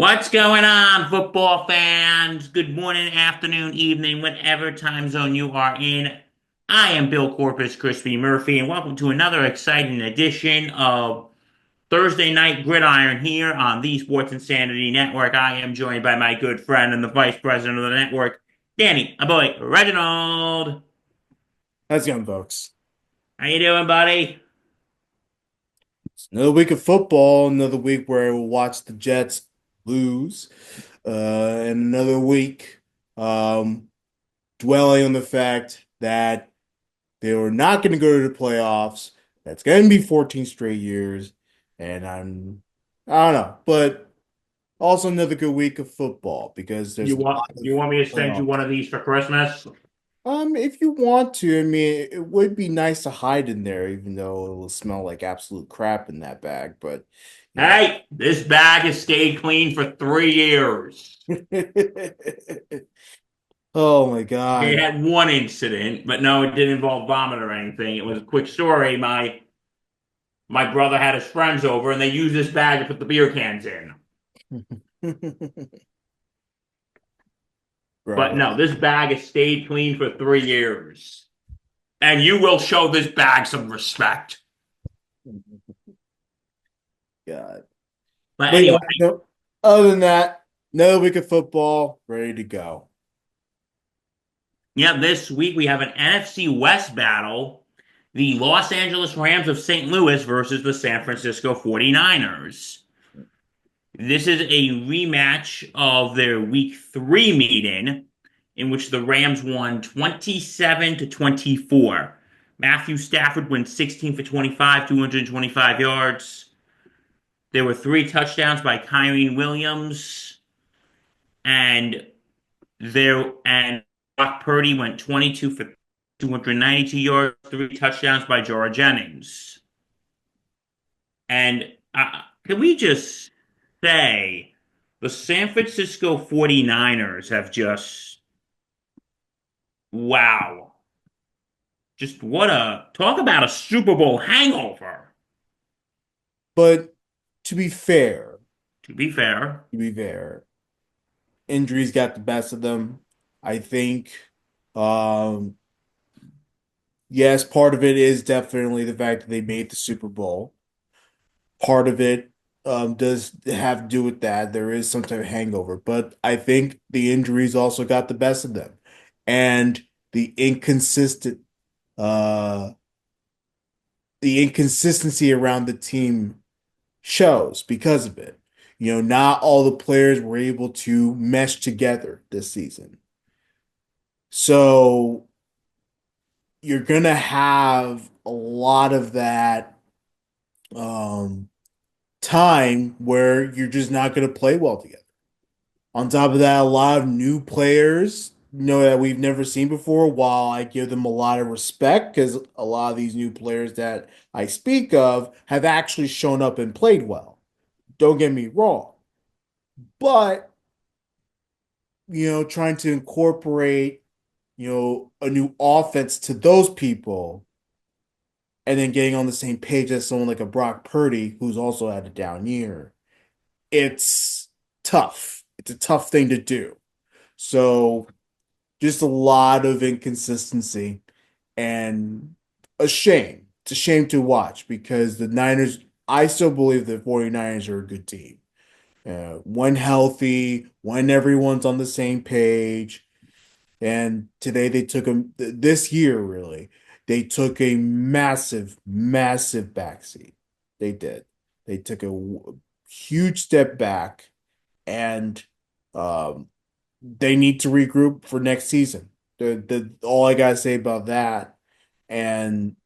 What's going on, football fans? Good morning, afternoon, evening, whatever time zone you are in. I am Bill Corpus Crispy Murphy, and welcome to another exciting edition of Thursday Night Gridiron here on the Sports Insanity Network. I am joined by my good friend and the vice president of the network, Danny, a boy, Reginald. How's it going, folks? How you doing, buddy? It's another week of football, another week where we'll watch the Jets lose, and another week um, dwelling on the fact that they were not going to go to the playoffs. That's going to be 14 straight years, and I don't know, but also another good week of football because there's You a want lot of you want me to send you playoffs. one of these for Christmas? If you want to, I mean, it would be nice to hide in there, even though it will smell like absolute crap in that bag. But you know, Hey, this bag has stayed clean for 3 years. oh my They God. had one incident, but no, it didn't involve vomit or anything. It was a quick story. My brother had his friends over, and they used this bag to put the beer cans in. But Bro, no, this bag has stayed clean for 3 years, and you will show this bag some respect. God. But But yeah, anyway, no, other than that, another week of football, ready to go. yeah, this week we have an NFC West battle: the Los Angeles Rams of St. Louis versus the San Francisco 49ers. This is a rematch of their week 3 meeting in which the Rams won 27 to 24. Matthew Stafford went 16 for 25, 225 yards. There were 3 touchdowns by Kyrie Williams, and Brock Purdy went 22 for 292 yards, 3 touchdowns by Jorah Jennings. And can we just say the San Francisco 49ers have just, wow. Just what a talk about a Super Bowl hangover. But to be fair, To be fair, to be fair, injuries got the best of them. I think, um, yes, part of it is definitely the fact that they made the Super Bowl. Part of it does have to do with that. There is some type of hangover, but I think the injuries also got the best of them, and the inconsistent, uh, the inconsistency around the team shows because of it. Not all the players were able to mesh together this season, so you're gonna have a lot of that. Um, Time where you're just not going to play well together. On top of that, a lot of new players, that we've never seen before. While I give them a lot of respect because a lot of these new players that I speak of have actually shown up and played well. Don't get me wrong. But, trying to incorporate, a new offense to those people and then getting on the same page as someone like a Brock Purdy, who's also had a down year, it's tough. It's a tough thing to do. So just a lot of inconsistency and a shame. It's a shame to watch because the Niners, I still believe the 49ers are a good team. When healthy, when everyone's on the same page. And today they took this year really, they took a massive, massive backseat. They did. They took a huge step back and um, they need to regroup for next season. All I gotta say about that, and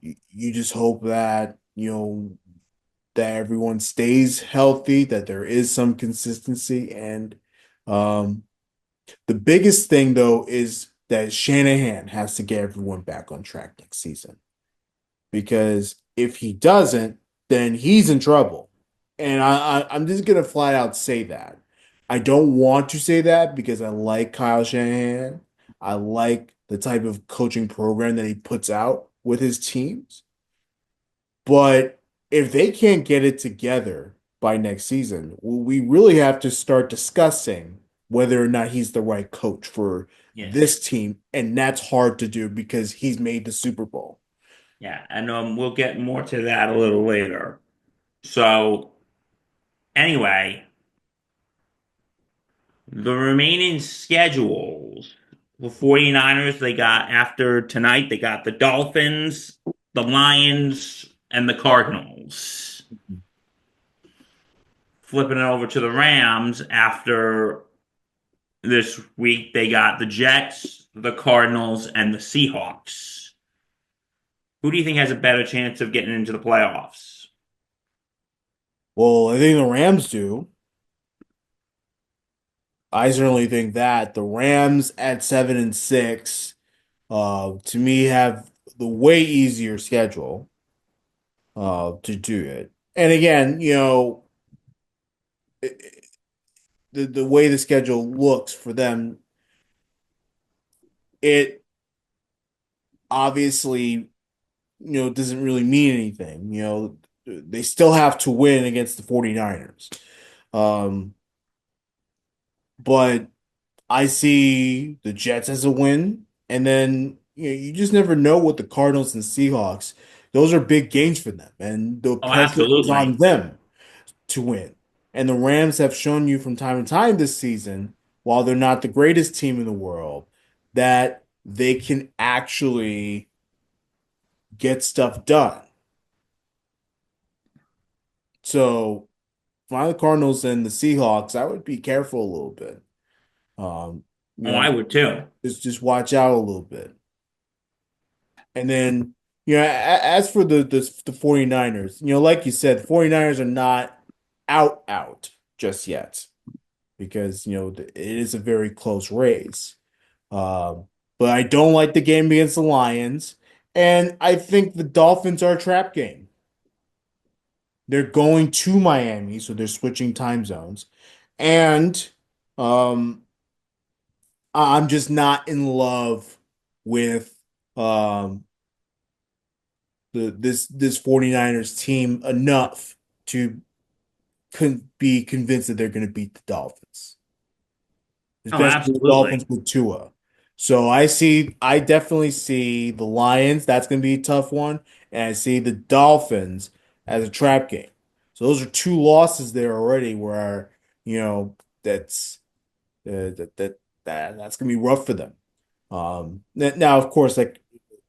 you just hope that that everyone stays healthy, that there is some consistency, and um, the biggest thing though is that Shanahan has to get everyone back on track next season because if he doesn't, then he's in trouble. And I'm just gonna flat out say that. I don't want to say that because I like Kyle Shanahan. I like the type of coaching program that he puts out with his teams. But if they can't get it together by next season, we really have to start discussing whether or not he's the right coach for Yes. this team, and that's hard to do because he's made the Super Bowl. Yeah, and we'll get more to that a little later. So anyway, the remaining schedules, the 49ers, they got after tonight, they got the Dolphins, the Lions, and the Cardinals. Flipping it over to the Rams after this week, they got the Jets, the Cardinals, and the Seahawks. Who do you think has a better chance of getting into the playoffs? Well, I think the Rams do. I certainly think that the Rams at 7-6, to me, have the way easier schedule, to do it. And again, the way the schedule looks for them, it obviously, doesn't really mean anything. They still have to win against the 49ers. Um, but I see the Jets as a win, and then you just never know what the Cardinals and Seahawks. Those are big games for them, and the Oh, pressure is on absolutely. them to win. And the Rams have shown you from time to time this season, while they're not the greatest team in the world, that they can actually get stuff done. So, for the Cardinals and the Seahawks, I would be careful a little bit. Um, you Oh, know, I would too. just watch out a little bit. And then, as for the 49ers, like you said, the 49ers are not out just yet because, it is a very close race. Um, but I don't like the game against the Lions, and I think the Dolphins are a trap game. They're going to Miami, so they're switching time zones. And um, I'm just not in love with um this 49ers team enough to be convinced that they're going to beat the Dolphins, Oh, especially the Dolphins absolutely. with Tua. So I definitely see the Lions. That's going to be a tough one, and I see the Dolphins as a trap game. So those are two losses there already. Where you know that's that's going to be rough for them. Now, of course, like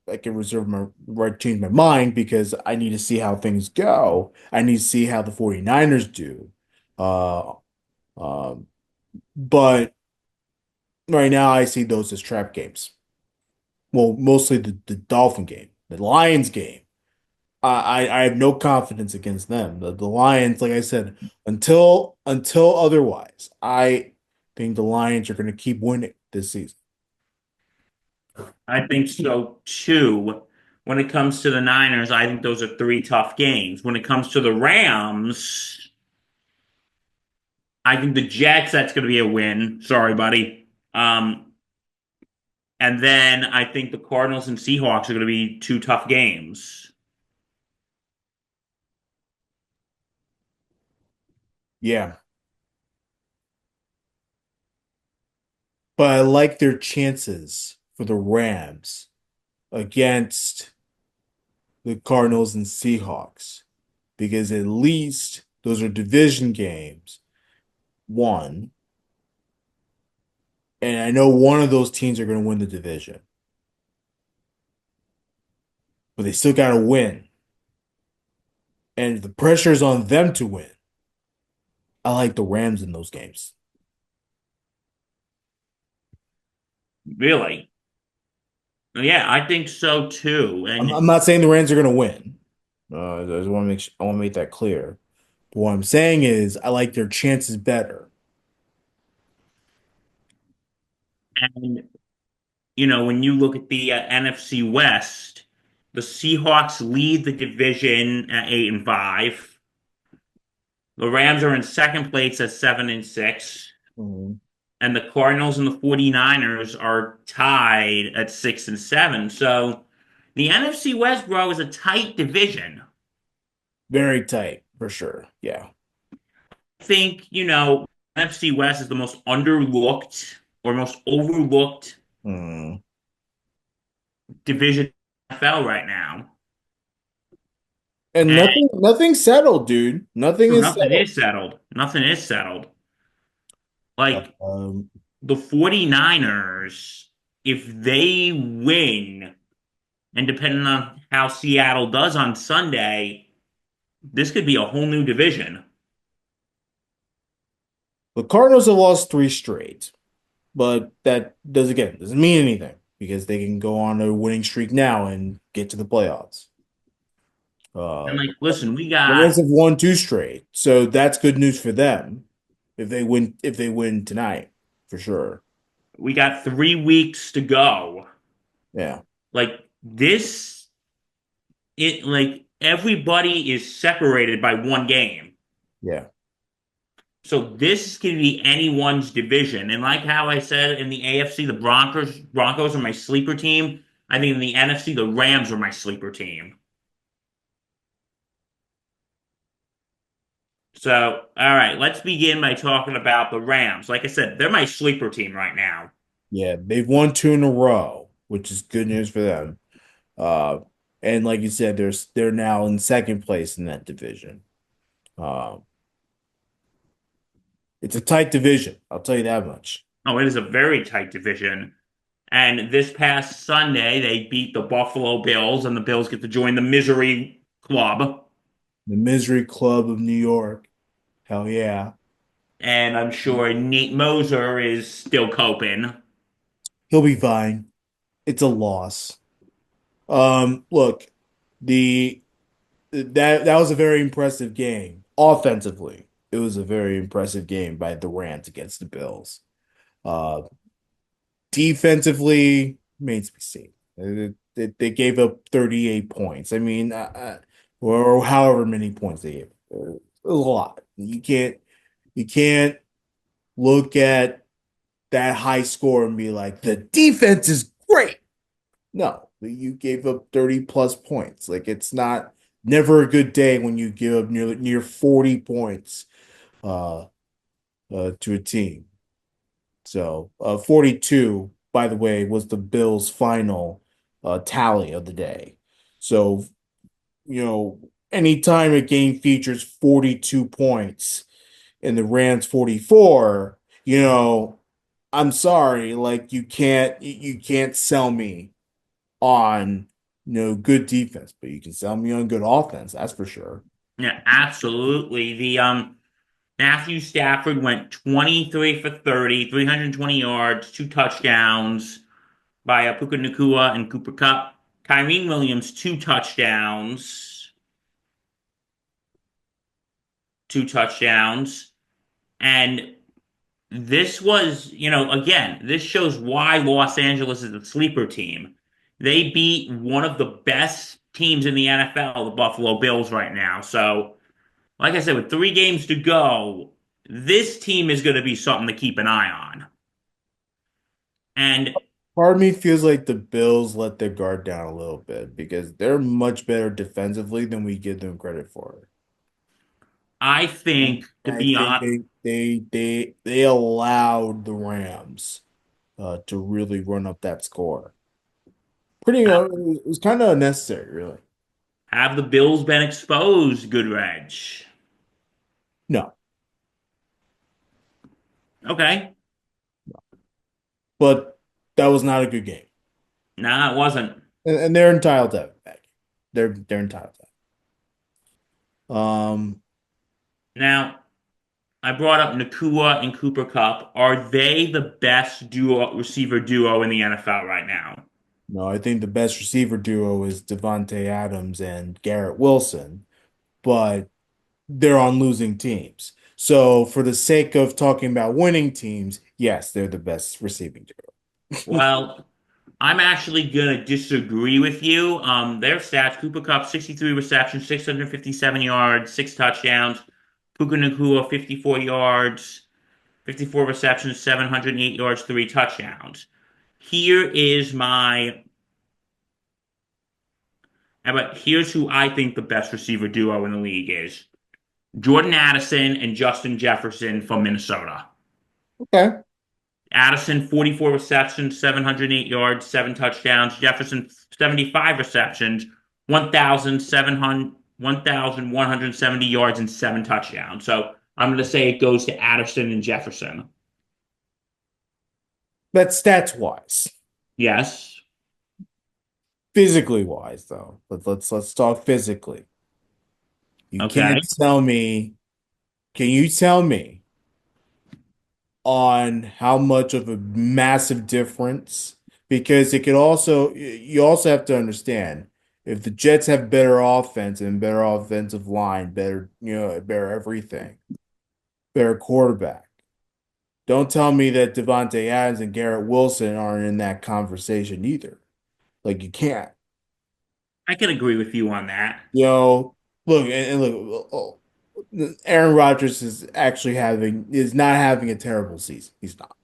I can reserve my right to change my mind because I need to see how things go. I need to see how the 49ers do. Uh, um, but right now I see those as trap games. Well, mostly the Dolphin game, the Lions game. I have no confidence against them. The Lions, like I said, until otherwise, I think the Lions are going to keep winning this season. I think so too. When it comes to the Niners, I think those are three tough games. When it comes to the Rams, I think the Jets, that's going to be a win. Sorry, buddy. And then I think the Cardinals and Seahawks are going to be two tough games. Yeah, but I like their chances for the Rams against the Cardinals and Seahawks because at least those are division games. One, and I know one of those teams are going to win the division, but they still got to win. And the pressure is on them to win. I like the Rams in those games. Really? Yeah, I think so too. I'm not saying the Rams are going to win. I just want to I want to make that clear. But what I'm saying is I like their chances better. And when you look at the NFC West, the Seahawks lead the division at 8-5. The Rams are in second place at 7-6. Mhm. And the Cardinals and the 49ers are tied at 6-7. So the NFC West, bro, is a tight division. Very tight for sure. Yeah. think, NFC West is the most underlooked or most overlooked Hmm. division in the NFL right now. And And nothing settled, dude. Nothing is nothing settled. is settled. Nothing is settled. Like Um, the 49ers, if they win, and depending on how Seattle does on Sunday, this could be a whole new division. the Cardinals have lost three straight, but that doesn't mean anything because they can go on a winning streak now and get to the playoffs. And Uh, like, listen, we the Reds got have won two straight, so that's good news for them if they win tonight for sure. we got 3 weeks to go. Yeah, Like this, it like everybody is separated by one game. yeah. So this could be anyone's division. And like how I said in the AFC, the Broncos are my sleeper team. I think in the NFC, the Rams are my sleeper team. So, all right, let's begin by talking about the Rams. Like I said, they're my sleeper team right now. Yeah, they've won two in a row, which is good news for them. Uh, and like you said, they're now in second place in that division. Uh, it's a tight division, I'll tell you that much. Oh, it is a very tight division. And this past Sunday, they beat the Buffalo Bills, and the Bills get to join the misery club. The Misery Club of New York. Hell yeah. And I'm sure Nate Moser is still coping. He'll be fine. It's a loss. Look, the that was a very impressive game. Offensively, it was a very impressive game by the Rams against the Bills. Uh, Defensively, remains to be seen. They gave up 38 points. I mean, or however many points they gave. It was a lot. You can't look at that high score and be like, the defense is great. No, you gave up 30 plus points. Like it's not never a good day when you give up near 40 points uh, to a team. So 42, by the way, was the Bills' final tally of the day. So, anytime a game features 42 points and the Rams 44, I'm sorry, like you can't sell me on good defense, but you can sell me on good offense, that's for sure. Yeah, absolutely. The Matthew Stafford went 23 for 30, 320 yards, 2 touchdowns by Puka Nacua and Cooper Cup. Kyrie Williams, 2 touchdowns, 2 touchdowns. And this was, again, this shows why Los Angeles is a sleeper team. They beat one of the best teams in the NFL, the Buffalo Bills, right now. So, like I said, with 3 games to go, this team is going to be something to keep an eye on. And Part of me feels like the Bills let their guard down a little bit because they're much better defensively than we give them credit for. I And think, to I be think honest, they allowed the Rams to really run up that score. It was kind of unnecessary, really. have the Bills been exposed, good Reg? No, Okay. but that was not a good game, Nah, it wasn't. and they're entitled to have it back. They're entitled to that. Now, I brought up Nakua and Cooper Cup. Are they the best receiver duo in the NFL right now? No, I think the best receiver duo is Devontae Adams and Garrett Wilson, but they're on losing teams. So, for the sake of talking about winning teams, yes, they're the best receiving duo. Well, I'm actually gonna disagree with you. Their stats: Cooper Cup, 63 receptions, 657 yards, 6 touchdowns. Puka Nacua, 54 yards, 54 receptions, 708 yards, 3 touchdowns. Here is my, but here's who I think the best receiver duo in the league is. Jordan Addison and Justin Jefferson from Minnesota. Okay. Addison, 44 receptions, 708 yards, seven touchdowns. Jefferson, 75 receptions, 1,170 yards, and seven touchdowns. So I'm going to say it goes to Addison and Jefferson. That's stats wise. Yes. Physically wise, though. Let's talk physically. You Okay. can't tell me, can you tell me on how much of a massive difference? Because it could also, you also have to understand if the Jets have better offense and better offensive line, better, better everything, better quarterback. Don't tell me that Devontae Adams and Garrett Wilson aren't in that conversation either. Like you can't. I can agree with you on that. You know, look and look. Aaron Rodgers is not having a terrible season. He's not.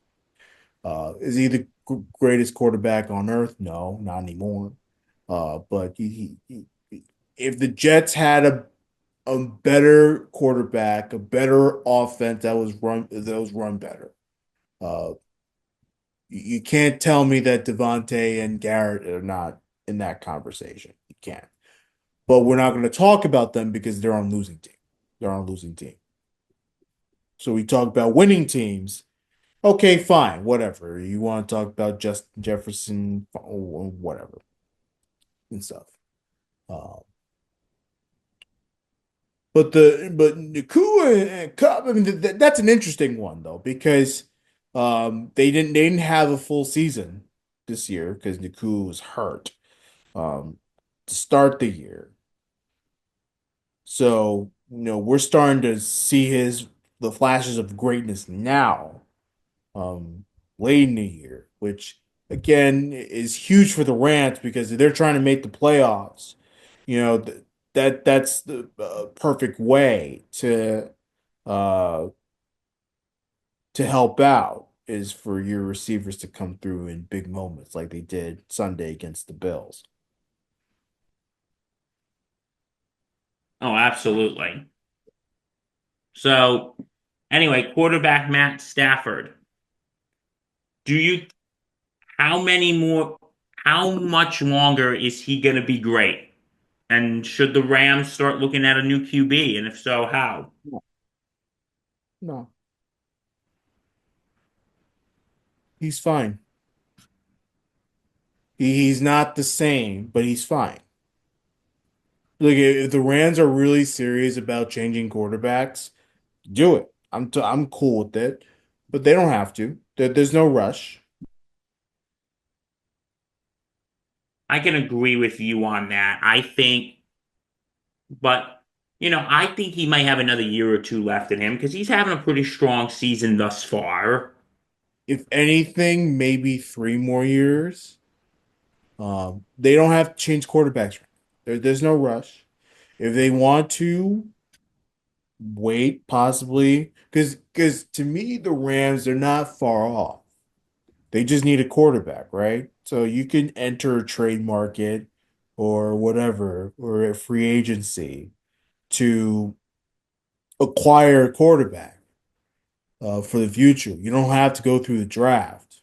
Is he the greatest quarterback on earth? No, not anymore. But if the Jets had a better quarterback, a better offense that was run better, uh, you can't tell me that Devontae and Garrett are not in that conversation. You can't. But we're not going to talk about them because they're on losing team. They're on a losing team. So we talk about winning teams. Okay, fine, whatever. You want to talk about Justin Jefferson, or whatever and stuff. Uh, but Nakua and Cup, I mean that's an interesting one though because they didn't have a full season this year because Nakua was hurt to start the year. So we're starting to see his the flashes of greatness now um, late in the year, which again is huge for the Rams because they're trying to make the playoffs. You know, that's the perfect way uh, to help out is for your receivers to come through in big moments like they did Sunday against the Bills. Oh, absolutely. So, anyway, quarterback Matt Stafford. Do you, how many more, how much longer is he going to be great? And should the Rams start looking at a new QB? And if so, how? No, no, he's fine. He's not the same, but he's fine. Look, if the Rams are really serious about changing quarterbacks, do it. I'm cool with it, but they don't have to. There's no rush. I can agree with you on that. I think, but, I think he might have another year or two left in him because he's having a pretty strong season thus far. If anything, maybe 3 more years. They don't have to change quarterbacks. There's no rush. If they want to wait, possibly, because to me the Rams they're not far off. They just need a quarterback, right? So you can enter a trade market or whatever, or a free agency to acquire a quarterback for the future. You don't have to go through the draft.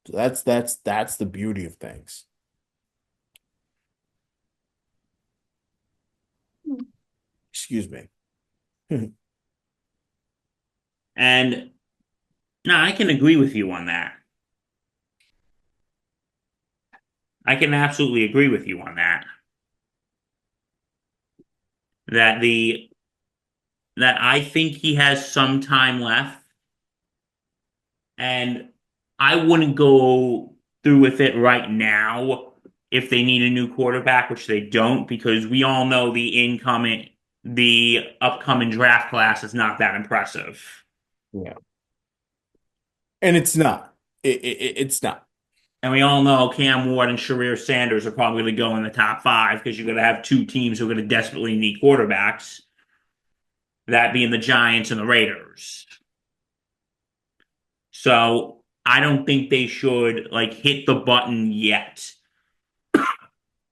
So that's the beauty of things. Excuse me. And no, I can agree with you on that. I can absolutely agree with you on that. That the that I think he has some time left, and I wouldn't go through with it right now if they need a new quarterback, which they don't, because we all know the upcoming draft class is not that impressive. Yeah. And it's not. It's not. And we all know Cam Ward and Sharir Sanders are probably going to go in the top five because you're going to have two teams who are going to desperately need quarterbacks, that being the Giants and the Raiders. So I don't think they should like hit the button yet. I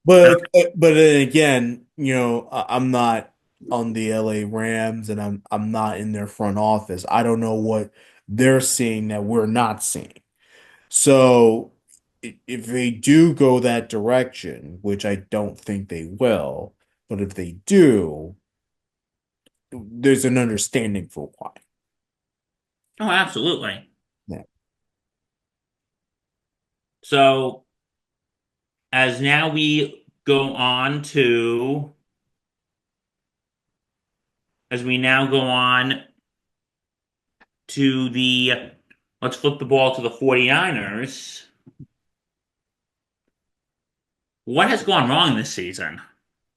don't, But then again, I'm not. on the LA Rams, and I'm not in their front office. I don't know what they're seeing that we're not seeing. So if they do go that direction, which I don't think they will, but if they do, there's an understanding for why. Oh, absolutely. Yeah. So as now we go on to, as we now go on to the, let's flip the ball to the 49ers. What has gone wrong this season?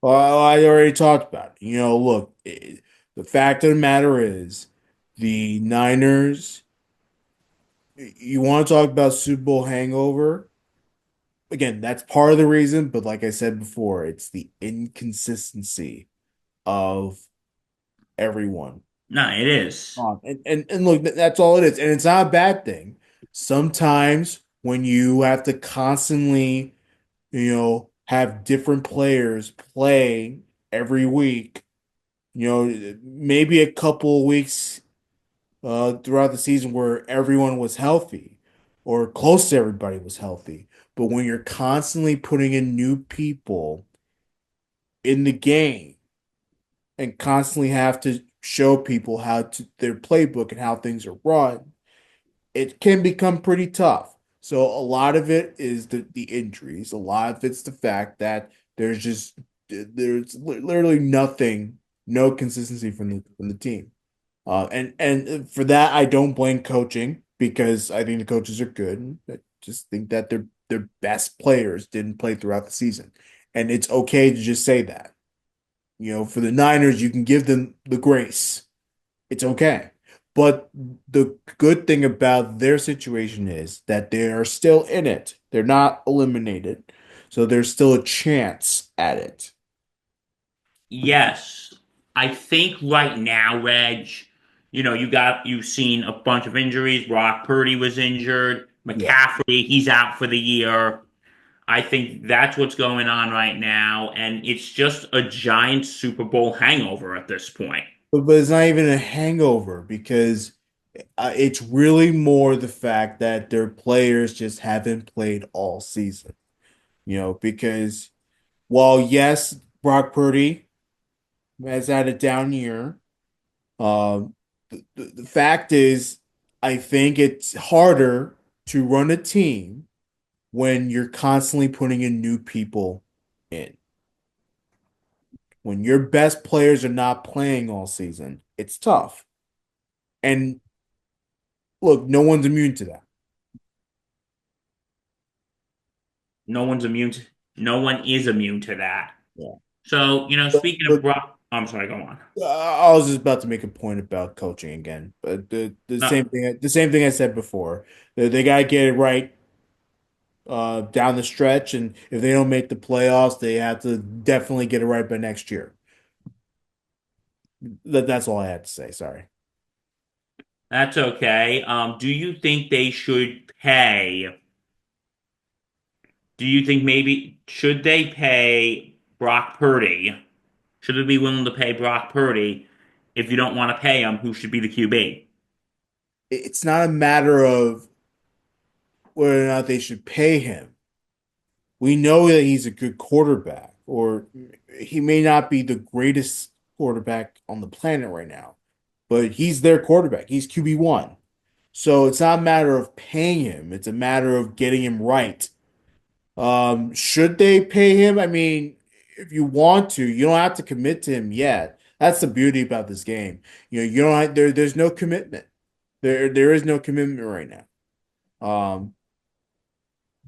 Well, I already talked about it. Look, the fact of the matter is the Niners, you want to talk about Super Bowl hangover? Again, that's part of the reason, but like I said before, it's the inconsistency of everyone. No, it is. And look, that's all it is. And it's not a bad thing. Sometimes when you have to constantly, have different players play every week, maybe a couple of weeks throughout the season where everyone was healthy or close to everybody was healthy. But when you're constantly putting in new people in the game and constantly have to show people how to their playbook and how things are run, it can become pretty tough. So a lot of it is the injuries. A lot of it's the fact that there's literally nothing, no consistency from the team. And for that, I don't blame coaching because I think the coaches are good. I just think that their best players didn't play throughout the season, and it's okay to just say that. For the Niners, you can give them the grace. It's okay. But the good thing about their situation is that they are still in it. They're not eliminated. So there's still a chance at it. Yes. I think right now, Reg, you've seen a bunch of injuries. Brock Purdy was injured. Yeah. McCaffrey, he's out for the year. I think that's what's going on right now, and it's just a giant Super Bowl hangover at this point. But it's not even a hangover because it's really more the fact that their players just haven't played all season. Because while yes, Brock Purdy has had a down year, the fact is, I think it's harder to run a team when you're constantly putting in new people in. When your best players are not playing all season, it's tough. And look, no one's immune to that. No one's immune to, no one is immune to that. Yeah. So, But, speaking of but Brock, I'm sorry, go on. I was just about to make a point about coaching again, but No, the same thing I said before. They gotta get it right down the stretch, and if they don't make the playoffs, they have to definitely get it right by next year. That's all I had to say. Sorry. that's okay. Do you think they should pay? Do you think maybe should they pay Brock Purdy? Should they be willing to pay Brock Purdy? If you don't want to pay him, who should be the QB? It's not a matter of whether or not they should pay him. We know that he's a good quarterback, or he may not be the greatest quarterback on the planet right now, but he's their quarterback. He's QB1. So it's not a matter of paying him, it's a matter of getting him right. Should they pay him? I mean, if you want to, you don't have to commit to him yet. That's the beauty about this game. You don't have, there's no commitment. There is no commitment right now.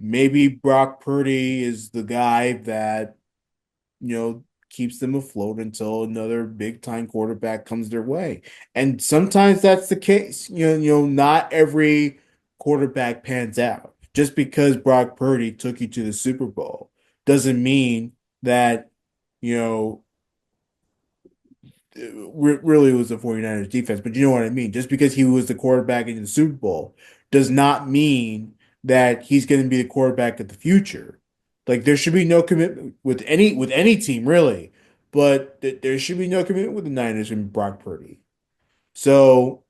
Maybe Brock Purdy is the guy that, keeps them afloat until another big time quarterback comes their way. And sometimes that's the case. Not every quarterback pans out. Just because Brock Purdy took you to the Super Bowl doesn't mean that, you know, really was the 49ers defense, but you know what I mean. Just because he was the quarterback in the Super Bowl does not mean that he's going to be the quarterback of the future. Like there should be no commitment with any team really. but there should be no commitment with the Niners and Brock Purdy. So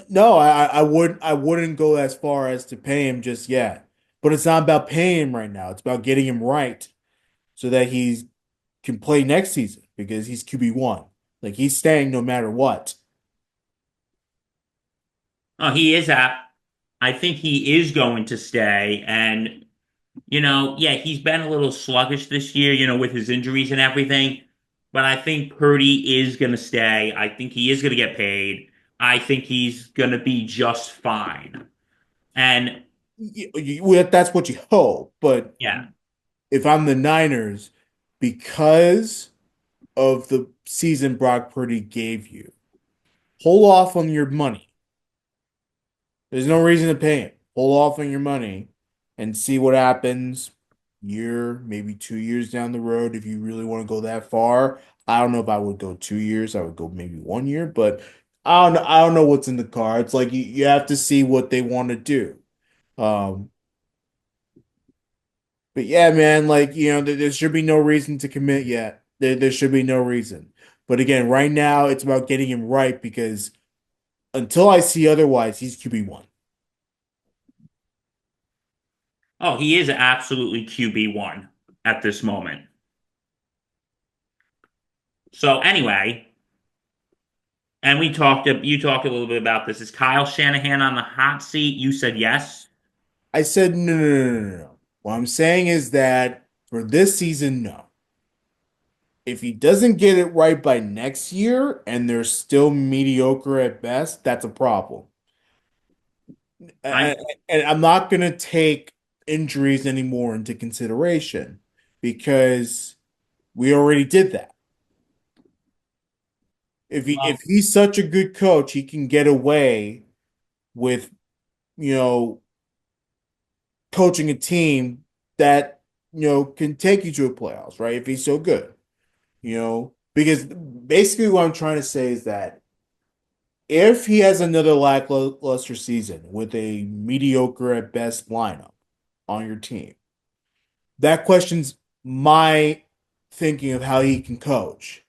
no, I wouldn't go as far as to pay him just yet. But it's not about paying him right now. It's about getting him right so that he can play next season because he's QB1. Like he's staying no matter what. Oh, he is at. I think he is going to stay, and yeah, he's been a little sluggish this year, with his injuries and everything. But I think Purdy is going to stay. I think he is going to get paid. I think he's going to be just fine. And Well, that's what you hope. But yeah, if I'm the Niners, because of the season Brock Purdy gave you, hold off on your money. There's no reason to pay him. Hold off on your money and see what happens year, maybe 2 years down the road if you really want to go that far. I don't know if I would go 2 years. I would go maybe 1 year, but I don't know what's in the cards. Like you have to see what they want to do. Um, but yeah, man, like there should be no reason to commit yet. There should be no reason. But again, right now it's about getting him right because until I see otherwise, he's QB1. oh, he is absolutely QB1 at this moment. So anyway, and you talked a little bit about this. Is Kyle Shanahan on the hot seat? You said yes. I said no, no, no, no, no, no. What I'm saying is that for this season, no. If he doesn't get it right by next year and they're still mediocre at best, that's a problem. I And, and I'm not going to take injuries anymore into consideration because we already did that. If well, he's such a good coach, he can get away with, you know, coaching a team that, can take you to a playoffs, right? If he's so good, because basically what I'm trying to say is that if he has another lackluster season with a mediocre at best lineup on your team, that questions my thinking of how he can coach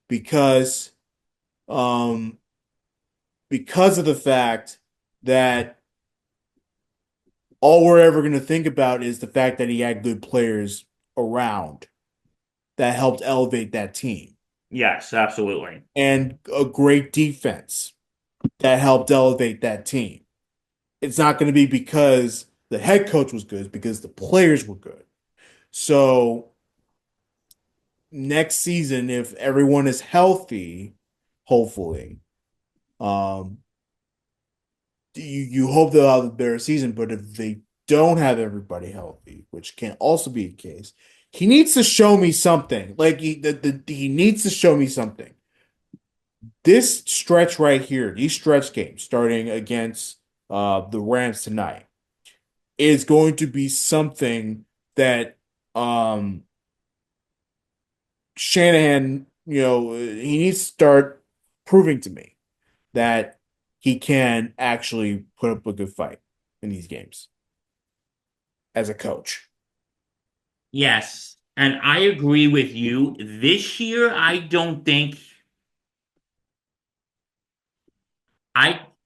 because um because of the fact that all we're ever going to think about is the fact that he had good players around that helped elevate that team yes, absolutely. and a great defense that helped elevate that team. It's not going to be because the head coach was good, it's because the players were good. So next season, if everyone is healthy, hopefully, um, you hope they'll have a better season. But if they don't have everybody healthy, which can also be the case, he needs to show me something. Like he needs to show me something. This stretch right here, these stretch games starting against the Rams tonight is going to be something that um Shanahan, he needs to start proving to me that he can actually put up a good fight in these games as a coach. Yes, and I agree with you. This year, I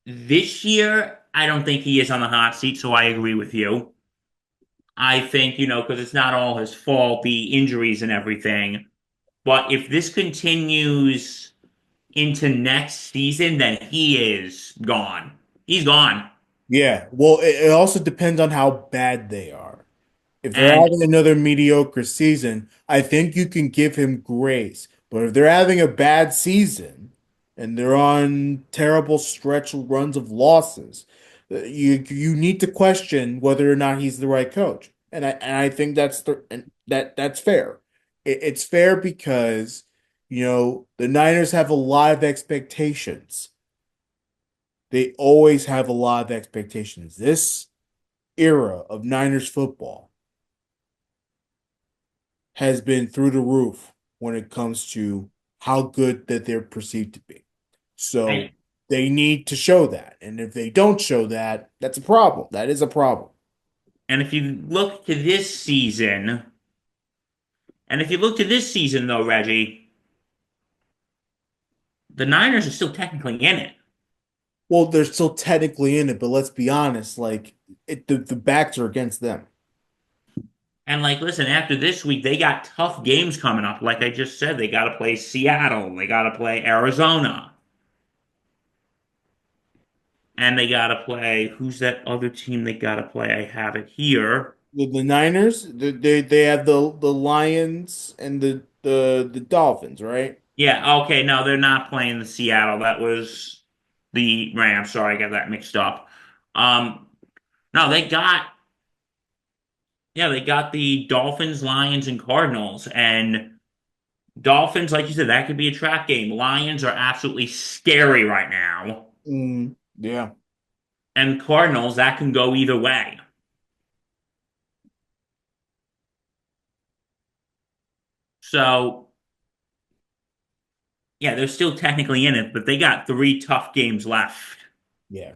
this year I don't think he is on the hot seat, so I agree with you. I think, because it's not all his fault, the injuries and everything. But if this continues into next season, then he is gone. He's gone. Yeah, well, it also depends on how bad they are. If they're And having another mediocre season, I think you can give him grace. But if they're having a bad season and they're on terrible stretch runs of losses, you need to question whether or not he's the right coach. And I think that's fair. It's fair because the Niners have a lot of expectations. They always have a lot of expectations. This era of Niners football has been through the roof when it comes to how good that they're perceived to be. So I they need to show that. And if they don't show that, that's a problem. That is a problem. and if you look to this season, And if you look to this season, though, Reggie, the Niners are still technically in it. Well, they're still technically in it, but let's be honest, like the backs are against them. And like, listen, after this week, they got tough games coming up. Like I just said, they got to play Seattle, they got to play Arizona, and they got to play. Who's that other team they got to play? I have it here. The Niners, they have the Lions and the Dolphins, right? Yeah, okay, no, they're not playing the Seattle. That was the Rams. Sorry, I got that mixed up. Um, no, they got the Dolphins, Lions, and Cardinals. And Dolphins, like you said, that could be a trap game. Lions are absolutely scary right now. Yeah. And Cardinals, that can go either way. So, yeah, they're still technically in it, but they got three tough games left. Yeah.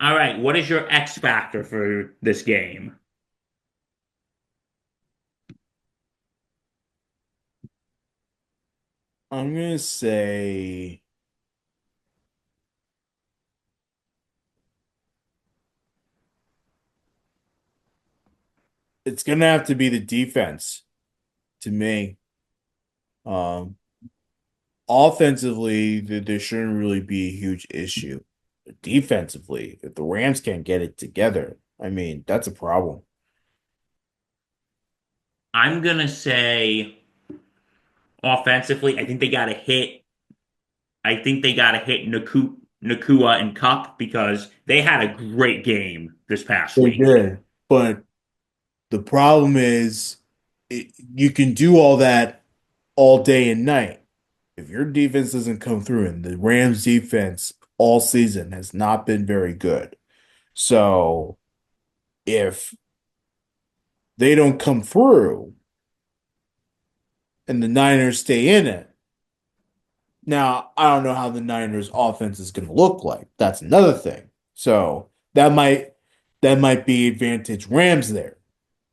All right, what is your X factor for this game? I'm gonna say it's gonna have to be the defense to me. Um, Offensively, there shouldn't really be a huge issue. Defensively, if the Rams can't get it together, I mean, that's a problem. I'm gonna say offensively, I think they got to hit Nakua and Cup because they had a great game this past They week. did. But the problem is, you can do all that all day and night. If your defense doesn't come through, and the Rams defense all season has not been very good. So if they don't come through and the Niners stay in it, now I don't know how the Niners offense is going to look like. That's another thing. So that might be advantage Rams there.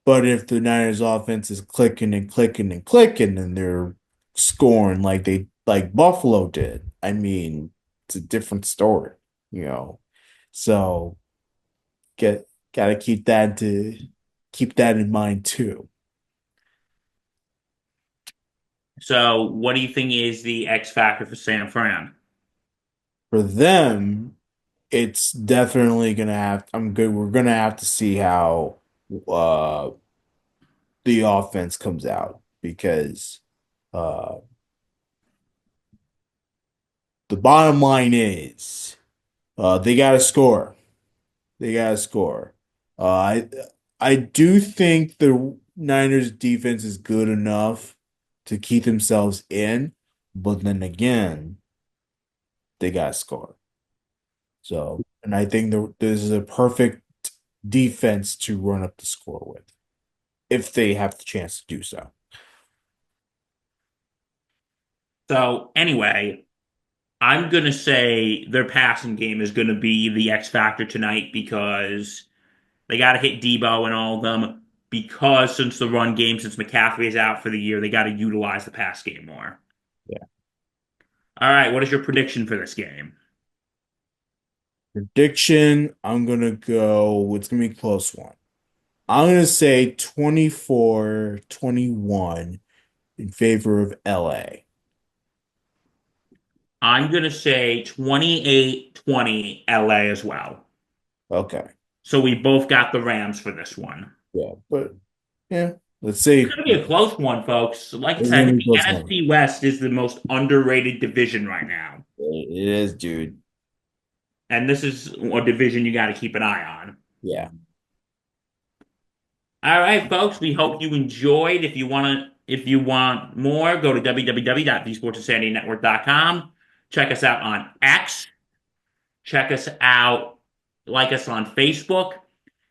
But if the Niners offense is clicking and clicking and clicking and they're scoring like Buffalo did, I mean, it's a different story, you know. So gotta keep that in mind too. So, what do you think is the X factor for San Fran? For them, it's definitely gonna have I'm good. We're gonna have to see how uh the offense comes out because uh the bottom line is they gotta score. They gotta score. I do think the Niners defense is good enough to keep themselves in, but then again, they gotta score. So, and I think this is a perfect defense to run up the score with if they have the chance to do so. So, anyway, I'm gonna say their passing game is gonna be the X factor tonight because they got to hit Debo and all of them. Because since the run game, since McCaffrey is out for the year, they got to utilize the pass game more. Yeah. All right, what is your prediction for this game? Prediction, I'm gonna go, it's gonna be a close one. I'm gonna say 24-21 in favor of LA. I'm going to say 28-20 LA as well. Okay. So we both got the Rams for this one. Yeah, but yeah, let's It's see. going to be a close one, folks. Like I It's said, I gonna think be a the close one. NFC West is the most underrated division right now. It is, dude. And this is a division you got to keep an eye on. Yeah. All right, folks, we hope you enjoyed. If you want more, go to www.thesportsinsanitynetwork.com. Check us out on X. Check us out, like us on Facebook,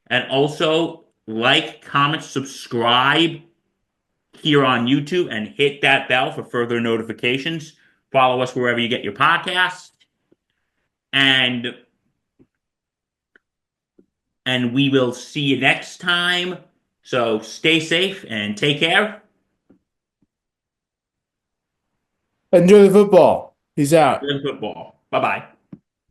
and also like, comment, subscribe here on YouTube, and hit that bell for further notifications. Follow us wherever you get your podcasts, and we will see you next time. So stay safe and take care. Enjoy the football. Peace out. in football. Bye bye.